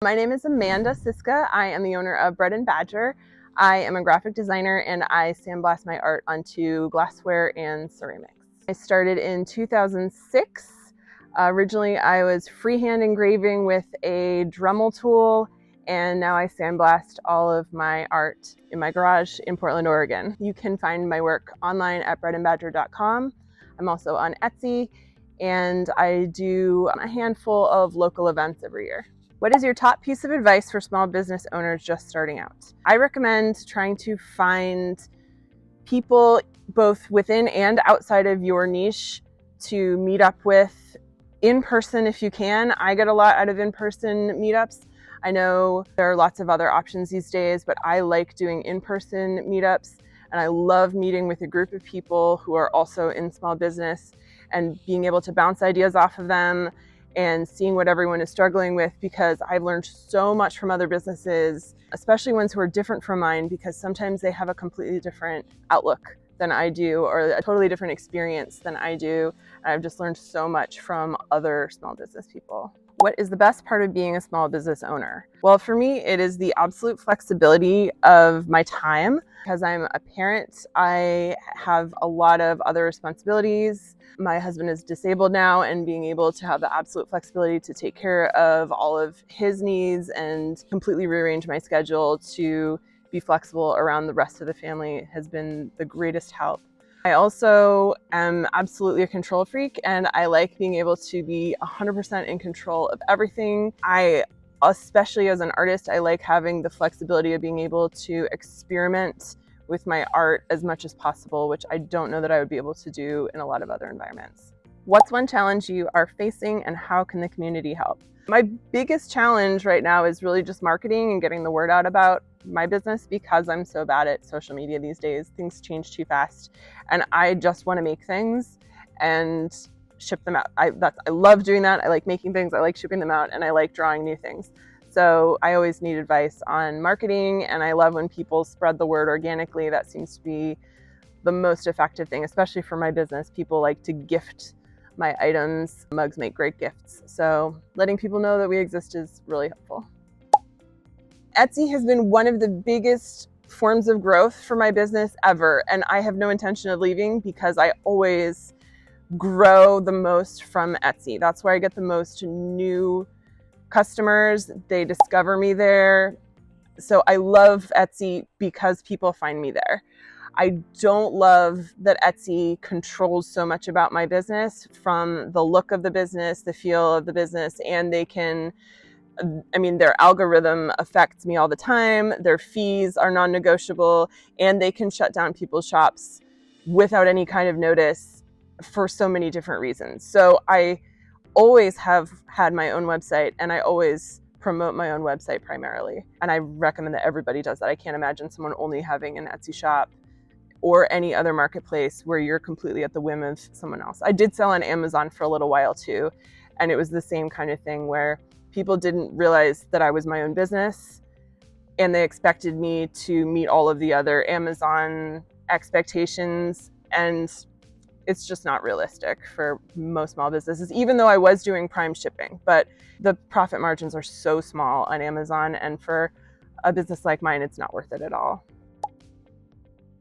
My name is Amanda Siska. I am the owner of Bread and Badger. I am a graphic designer and I sandblast my art onto glassware and ceramics. I started in 2006. Originally I was freehand engraving with a Dremel tool, and now I sandblast all of my art in my garage in Portland, Oregon. You can find my work online at breadandbadger.com. I'm also on Etsy, and I do a handful of local events every year. What is your top piece of advice for small business owners just starting out? I recommend trying to find people both within and outside of your niche to meet up with in person if you can. I get a lot out of in-person meetups. I know there are lots of other options these days, but I like doing in-person meetups, and I love meeting with a group of people who are also in small business and being able to bounce ideas off of them and seeing what everyone is struggling with, because I've learned so much from other businesses, especially ones who are different from mine, because sometimes they have a completely different outlook than I do, or a totally different experience than I do. And I've just learned so much from other small business people. What is the best part of being a small business owner? Well, for me, it is the absolute flexibility of my time. Because I'm a parent, I have a lot of other responsibilities. My husband is disabled now, and being able to have the absolute flexibility to take care of all of his needs and completely rearrange my schedule to be flexible around the rest of the family has been the greatest help. I also am absolutely a control freak, and I like being able to be 100% in control of everything. Especially as an artist, I like having the flexibility of being able to experiment with my art as much as possible, which I don't know that I would be able to do in a lot of other environments. What's one challenge you are facing, and how can the community help? My biggest challenge right now is really just marketing and getting the word out about my business, because I'm so bad at social media these days. Things change too fast, and I just want to make things and ship them out. I love doing that. I like making things, I like shipping them out, and I like drawing new things. So I always need advice on marketing, and I love when people spread the word organically. That seems to be the most effective thing, especially for my business. People like to gift my items. Mugs make great gifts. So letting people know that we exist is really helpful. Etsy has been one of the biggest forms of growth for my business ever, and I have no intention of leaving, because I always grow the most from Etsy. That's where I get the most new customers. They discover me there. So I love Etsy because people find me there. I don't love that Etsy controls so much about my business, from the look of the business, the feel of the business, and their algorithm affects me all the time. Their fees are non-negotiable, and they can shut down people's shops without any kind of notice for so many different reasons. So I always have had my own website, and I always promote my own website primarily. And I recommend that everybody does that. I can't imagine someone only having an Etsy shop or any other marketplace where you're completely at the whim of someone else. I did sell on Amazon for a little while too, and it was the same kind of thing where people didn't realize that I was my own business, and they expected me to meet all of the other Amazon expectations, and it's just not realistic for most small businesses, even though I was doing prime shipping. But the profit margins are so small on Amazon, and for a business like mine, it's not worth it at all.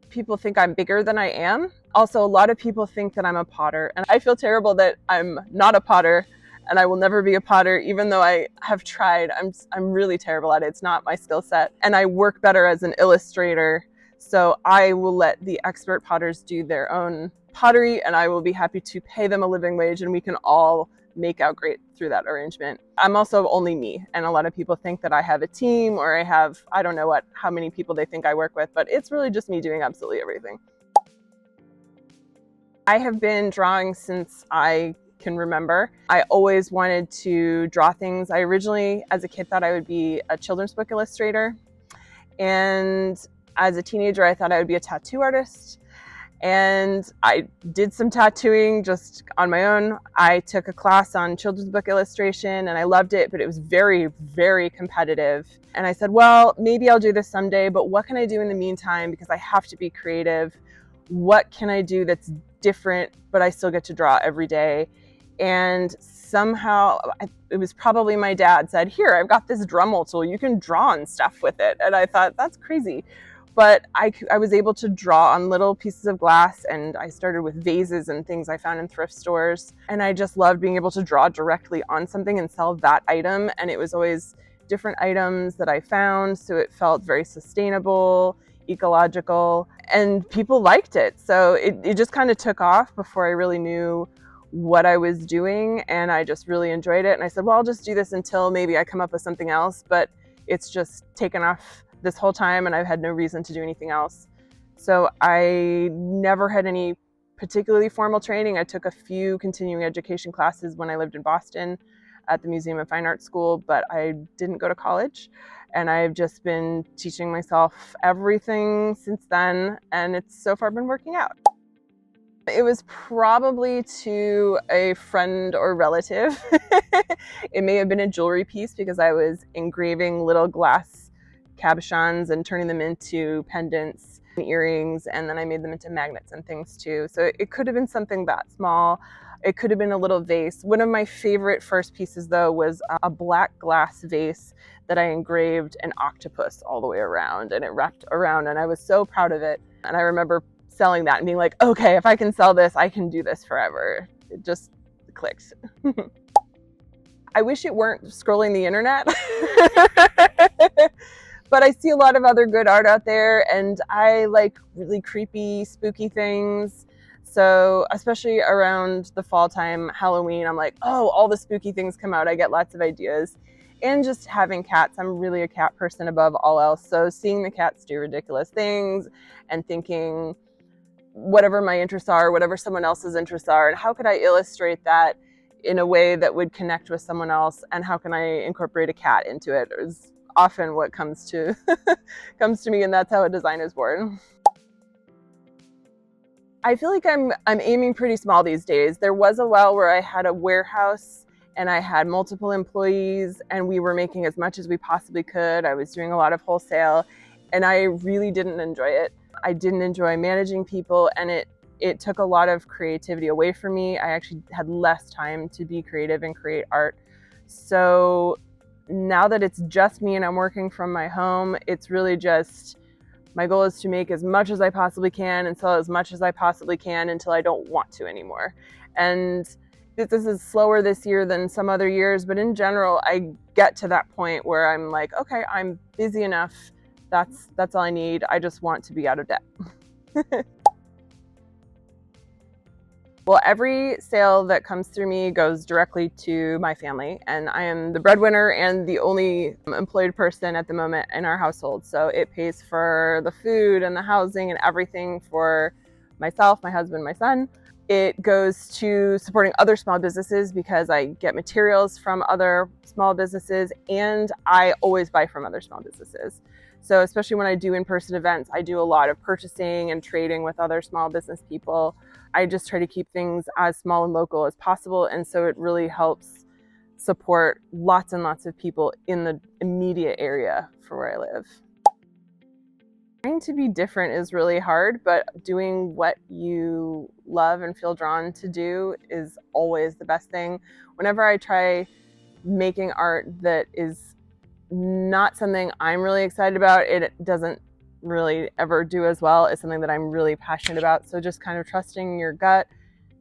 People think I'm bigger than I am. Also, a lot of people think that I'm a potter, and I feel terrible that I'm not a potter, and I will never be a potter, even though I have tried. I'm really terrible at it. It's not my skill set, and I work better as an illustrator. So I will let the expert potters do their own pottery, and I will be happy to pay them a living wage, and we can all make out great through that arrangement. I'm also only me, and a lot of people think that I have a team, or I don't know how many people they think I work with, but it's really just me doing absolutely everything. I have been drawing since I can remember. I always wanted to draw things. I originally, as a kid, thought I would be a children's book illustrator, and as a teenager, I thought I would be a tattoo artist. And I did some tattooing just on my own. I took a class on children's book illustration, and I loved it, but it was very, very competitive. And I said, well, maybe I'll do this someday, but what can I do in the meantime? Because I have to be creative. What can I do that's different, but I still get to draw every day? And somehow, it was probably my dad said, here, I've got this Dremel tool, you can draw on stuff with it. And I thought, that's crazy. But I was able to draw on little pieces of glass, and I started with vases and things I found in thrift stores. And I just loved being able to draw directly on something and sell that item. And it was always different items that I found, so it felt very sustainable, ecological, and people liked it. So it just kind of took off before I really knew what I was doing, and I just really enjoyed it. And I said, well, I'll just do this until maybe I come up with something else, but it's just taken off this whole time and I've had no reason to do anything else. So I never had any particularly formal training. I took a few continuing education classes when I lived in Boston at the Museum of Fine Arts School, but I didn't go to college. And I've just been teaching myself everything since then, and it's so far been working out. It was probably to a friend or relative. It may have been a jewelry piece because I was engraving little glass cabochons and turning them into pendants and earrings, and then I made them into magnets and things too. So it could have been something that small. It could have been a little vase. One of my favorite first pieces though was a black glass vase that I engraved an octopus all the way around, and it wrapped around, and I was so proud of it. And I remember selling that and being like, okay, if I can sell this, I can do this forever. It just clicked. I wish it weren't scrolling the internet. But I see a lot of other good art out there, and I like really creepy, spooky things. So especially around the fall time, Halloween, I'm like, oh, all the spooky things come out. I get lots of ideas. And just having cats, I'm really a cat person above all else. So seeing the cats do ridiculous things and thinking whatever my interests are, whatever someone else's interests are, and how could I illustrate that in a way that would connect with someone else, and how can I incorporate a cat into it is often what comes to me, and that's how a design is born. I feel like I'm aiming pretty small these days. There was a while where I had a warehouse and I had multiple employees and we were making as much as we possibly could. I was doing a lot of wholesale and I really didn't enjoy it. I didn't enjoy managing people, and it took a lot of creativity away from me. I actually had less time to be creative and create art. So now that it's just me and I'm working from my home, it's really just, my goal is to make as much as I possibly can and sell as much as I possibly can until I don't want to anymore. And this is slower this year than some other years, but in general, I get to that point where I'm like, okay, I'm busy enough. That's all I need. I just want to be out of debt. Well, every sale that comes through me goes directly to my family, and I am the breadwinner and the only employed person at the moment in our household. So it pays for the food and the housing and everything for myself, my husband, my son. It goes to supporting other small businesses because I get materials from other small businesses, and I always buy from other small businesses. So especially when I do in-person events, I do a lot of purchasing and trading with other small business people. I just try to keep things as small and local as possible, and so it really helps support lots and lots of people in the immediate area for where I live. Trying to be different is really hard, but doing what you love and feel drawn to do is always the best thing. Whenever I try making art that is not something I'm really excited about, it doesn't really ever do as well as something that I'm really passionate about. So just kind of trusting your gut,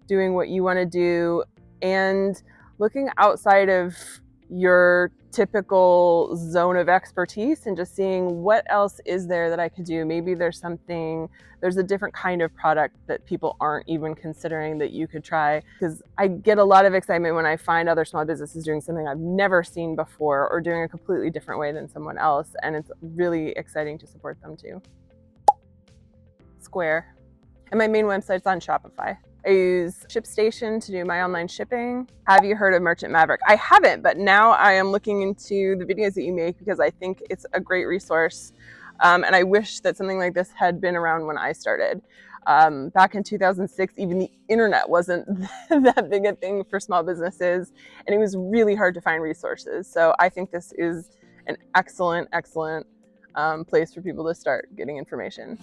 doing what you want to do, and looking outside of your typical zone of expertise and just seeing what else is there that I could do. Maybe there's a different kind of product that people aren't even considering that you could try. Because I get a lot of excitement when I find other small businesses doing something I've never seen before or doing a completely different way than someone else. And it's really exciting to support them too. Square. And my main website's on Shopify. I use ShipStation to do my online shipping. Have you heard of Merchant Maverick? I haven't, but now I am looking into the videos that you make because I think it's a great resource. And I wish that something like this had been around when I started. Back in 2006, even the internet wasn't that big a thing for small businesses, and it was really hard to find resources. So I think this is an excellent place for people to start getting information.